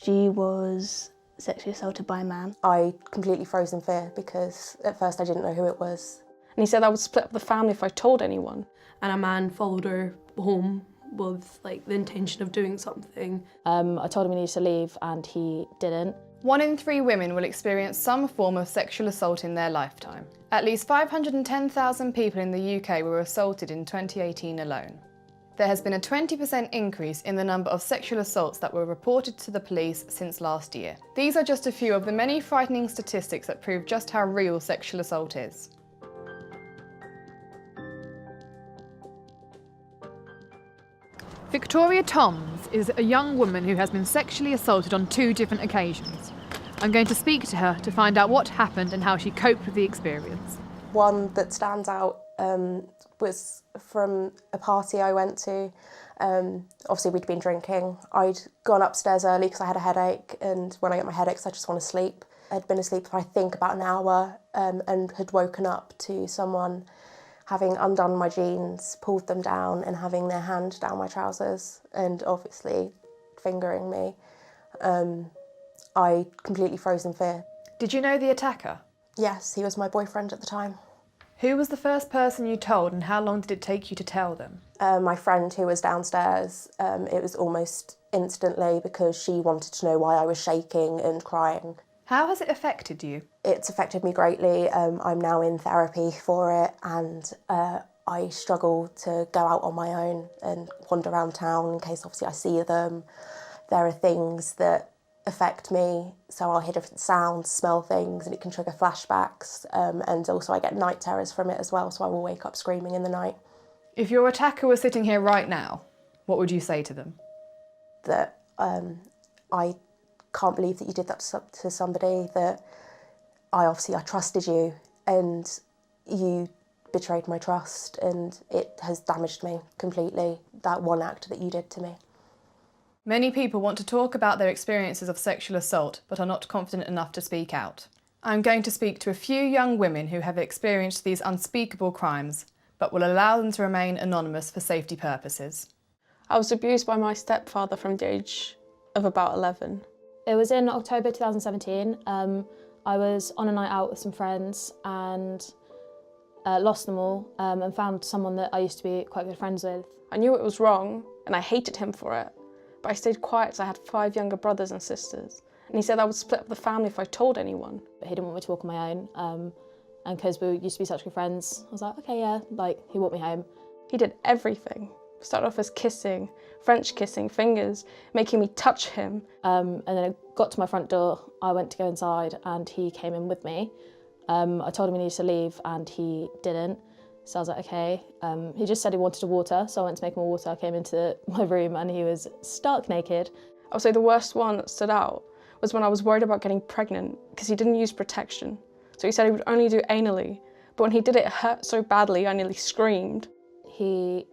She was sexually assaulted by a man. I completely froze in fear because at first I didn't know who it was. And he said I would split up the family if I told anyone. And a man followed her home with like the intention of doing something. I told him he needed to leave and he didn't. 1 in 3 women will experience some form of sexual assault in their lifetime. At least 510,000 people in the UK were assaulted in 2018 alone. There has been a 20% increase in the number of sexual assaults that were reported to the police since last year. These are just a few of the many frightening statistics that prove just how real sexual assault is. Victoria Toms is a young woman who has been sexually assaulted on 2 different occasions. I'm going to speak to her to find out what happened and how she coped with the experience. One that stands out was from a party I went to. Obviously we'd been drinking. I'd gone upstairs early because I had a headache, and when I get my headaches I just want to sleep. I'd been asleep for I think about an hour and had woken up to someone having undone my jeans, pulled them down and having their hand down my trousers and obviously fingering me. I completely froze in fear. Did you know the attacker? Yes, he was my boyfriend at the time. Who was the first person you told and how long did it take you to tell them? My friend who was downstairs, it was almost instantly because she wanted to know why I was shaking and crying. How has it affected you? It's affected me greatly. I'm now in therapy for it, and I struggle to go out on my own and wander around town in case obviously I see them. There are things that affect me, so I'll hear different sounds, smell things, and it can trigger flashbacks, and also I get night terrors from it as well, so I will wake up screaming in the night. If your attacker was sitting here right now, what would you say to them? That I can't believe that you did that to somebody, that I trusted you and you betrayed my trust and it has damaged me completely, that one act that you did to me. Many people want to talk about their experiences of sexual assault but are not confident enough to speak out. I'm going to speak to a few young women who have experienced these unspeakable crimes but will allow them to remain anonymous for safety purposes. I was abused by my stepfather from the age of about 11. It was in October 2017. I was on a night out with some friends and lost them all and found someone that I used to be quite good friends with. I knew it was wrong and I hated him for it, but I stayed quiet because I had 5 younger brothers and sisters. And he said I would split up the family if I told anyone. But he didn't want me to walk on my own, and because we used to be such good friends, I was like, okay, yeah, like, he walked me home. He did everything. Started off as kissing, French kissing, fingers, making me touch him. And then I got to my front door, I went to go inside and he came in with me. I told him he needed to leave and he didn't. So I was like, okay. He just said he wanted water, so I went to make him water. I came into my room and he was stark naked. I would say the worst one that stood out was when I was worried about getting pregnant because he didn't use protection. So he said he would only do anally, but when he did it, it hurt so badly I nearly screamed. He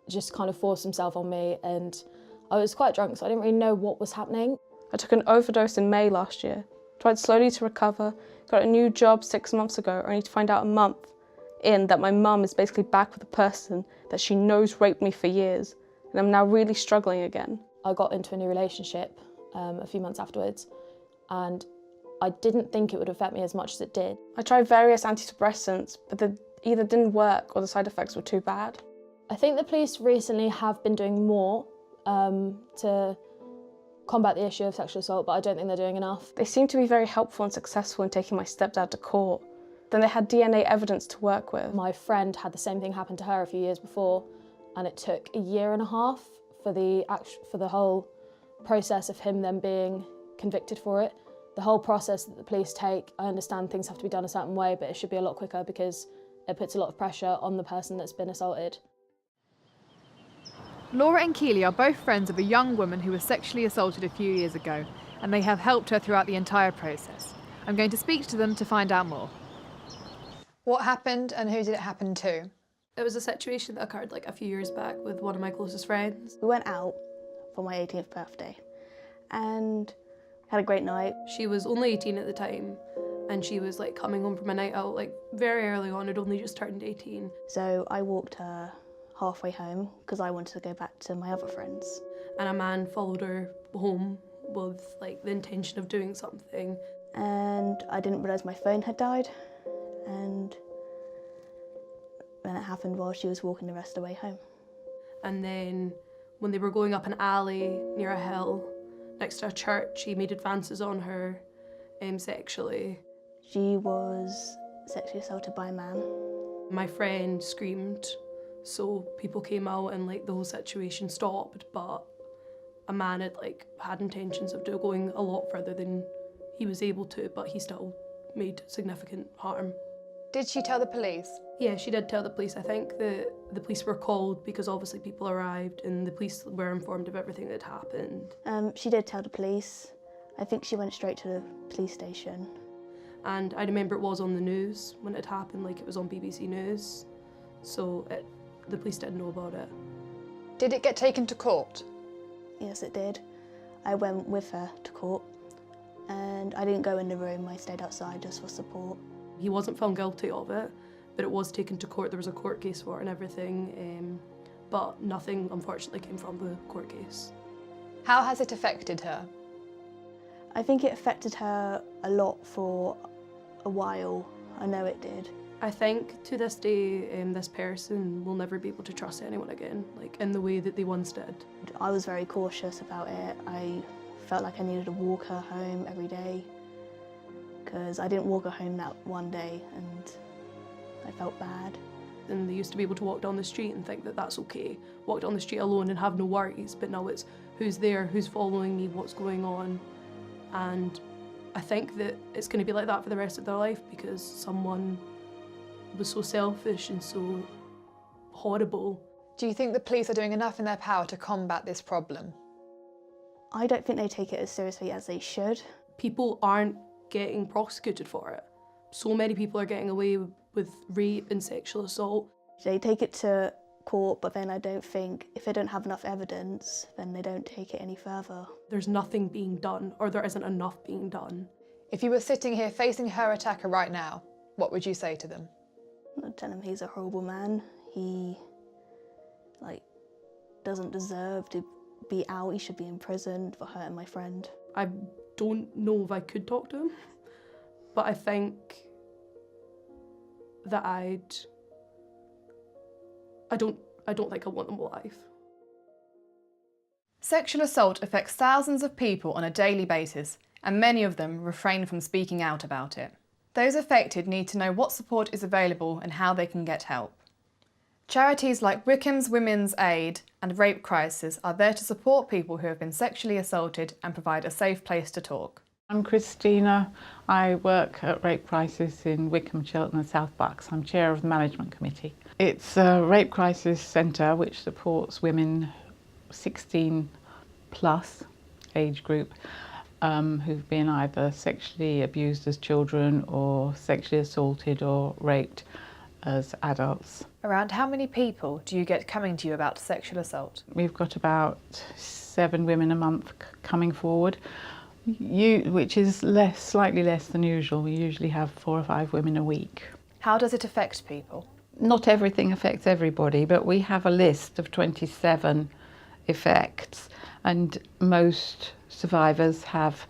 just kind of forced himself on me and I was quite drunk, so I didn't really know what was happening. I took an overdose in May last year, tried slowly to recover, got a new job 6 months ago, only to find out a month in that my mum is basically back with a person that she knows raped me for years, and I'm now really struggling again. I got into a new relationship a few months afterwards, and I didn't think it would affect me as much as it did. I tried various antidepressants, but they either didn't work or the side effects were too bad. I think the police recently have been doing more to combat the issue of sexual assault, but I don't think they're doing enough. They seemed to be very helpful and successful in taking my stepdad to court. Then they had DNA evidence to work with. My friend had the same thing happen to her a few years before, and it took 1.5 years for the whole process of him then being convicted for it. The whole process that the police take, I understand things have to be done a certain way, but it should be a lot quicker because it puts a lot of pressure on the person that's been assaulted. Laura and Keely are both friends of a young woman who was sexually assaulted a few years ago, and they have helped her throughout the entire process. I'm going to speak to them to find out more. What happened and who did it happen to? It was a situation that occurred like a few years back with one of my closest friends. We went out for my 18th birthday and had a great night. She was only 18 at the time and she was like coming home from a night out like very early on, had only just turned 18. So I walked her halfway home because I wanted to go back to my other friends. And a man followed her home with like the intention of doing something. And I didn't realise my phone had died, and when it happened while she was walking the rest of the way home. And then when they were going up an alley near a hill next to a church, he made advances on her sexually. She was sexually assaulted by a man. My friend screamed, so people came out and like the whole situation stopped, but a man had intentions of going a lot further than he was able to, but he still made significant harm. Did she tell the police? Yeah, she did tell the police. I think the police were called because obviously people arrived and the police were informed of everything that happened. She did tell the police. I think she went straight to the police station. And I remember it was on the news when it happened, like it was on BBC News. So the police did know about it. Did it get taken to court? Yes, it did. I went with her to court, and I didn't go in the room. I stayed outside just for support. He wasn't found guilty of it, but it was taken to court. There was a court case for it and everything, but nothing unfortunately came from the court case. How has it affected her? I think it affected her a lot for a while. I know it did. I think to this day, this person will never be able to trust anyone again, like in the way that they once did. I was very cautious about it. I felt like I needed to walk her home every day, because I didn't walk her home that one day and I felt bad. And they used to be able to walk down the street and think that that's okay, walk down the street alone and have no worries, but now it's who's there, who's following me, what's going on. And I think that it's going to be like that for the rest of their life because someone was so selfish and so horrible. Do you think the police are doing enough in their power to combat this problem? I don't think they take it as seriously as they should. People aren't getting prosecuted for it. So many people are getting away with rape and sexual assault. They take it to court, but then I don't think, if they don't have enough evidence, then they don't take it any further. There's nothing being done, or there isn't enough being done. If you were sitting here facing her attacker right now, what would you say to them? I'd tell him he's a horrible man. He, doesn't deserve to be out. He should be in prison for hurting my friend. I don't know if I could talk to him, but I think that I don't think I want them alive. Sexual assault affects thousands of people on a daily basis, and many of them refrain from speaking out about it. Those affected need to know what support is available and how they can get help. Charities like Wickham's Women's Aid and Rape Crisis are there to support people who have been sexually assaulted and provide a safe place to talk. I'm Christina. I work at Rape Crisis in Wickham, Cheltenham and South Bucks. I'm chair of the management committee. It's a rape crisis centre which supports women 16 plus age group who've been either sexually abused as children or sexually assaulted or raped as adults. Around how many people do you get coming to you about sexual assault? We've got about 7 women a month coming forward, which is slightly less than usual. We usually have 4 or 5 women a week. How does it affect people? Not everything affects everybody, but we have a list of 27 effects, and most survivors have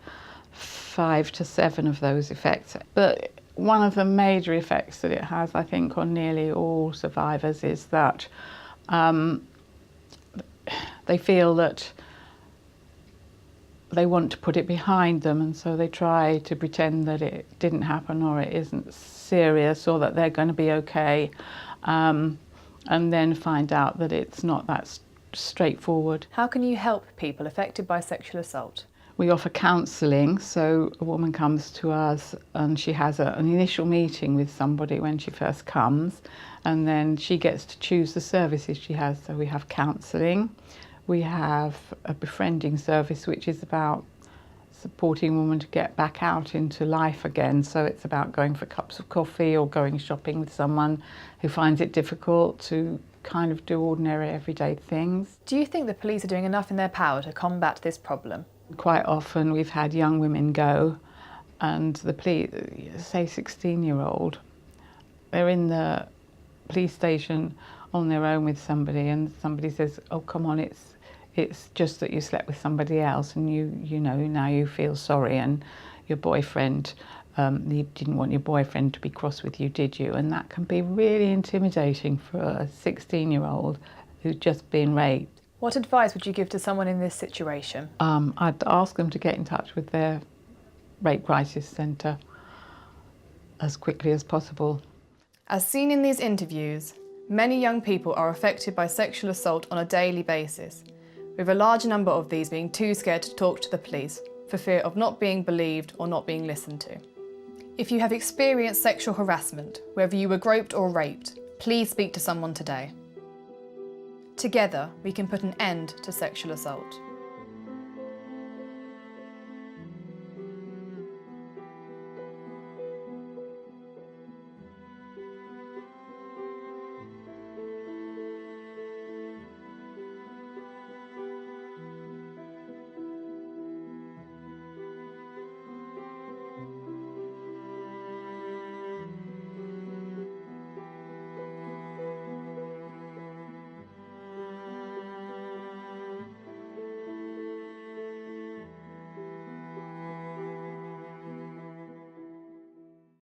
5 to 7 of those effects. But one of the major effects that it has, I think, on nearly all survivors is that they feel that they want to put it behind them, and so they try to pretend that it didn't happen or it isn't serious or that they're going to be okay, and then find out that it's not that straightforward. How can you help people affected by sexual assault? We offer counselling, so a woman comes to us and she has an initial meeting with somebody when she first comes, and then she gets to choose the services she has. So we have counselling, we have a befriending service which is about supporting women to get back out into life again. So it's about going for cups of coffee or going shopping with someone who finds it difficult to kind of do ordinary everyday things. Do you think the police are doing enough in their power to combat this problem? Quite often we've had young women go, and the police, say 16-year-old, they're in the police station on their own with somebody, and somebody says, oh come on, It's just that you slept with somebody else and you know, now you feel sorry, and your boyfriend, you didn't want your boyfriend to be cross with you, did you? And that can be really intimidating for a 16-year-old who's just been raped. What advice would you give to someone in this situation? I'd ask them to get in touch with their rape crisis centre as quickly as possible. As seen in these interviews, many young people are affected by sexual assault on a daily basis, with a large number of these being too scared to talk to the police for fear of not being believed or not being listened to. If you have experienced sexual harassment, whether you were groped or raped, please speak to someone today. Together, we can put an end to sexual assault.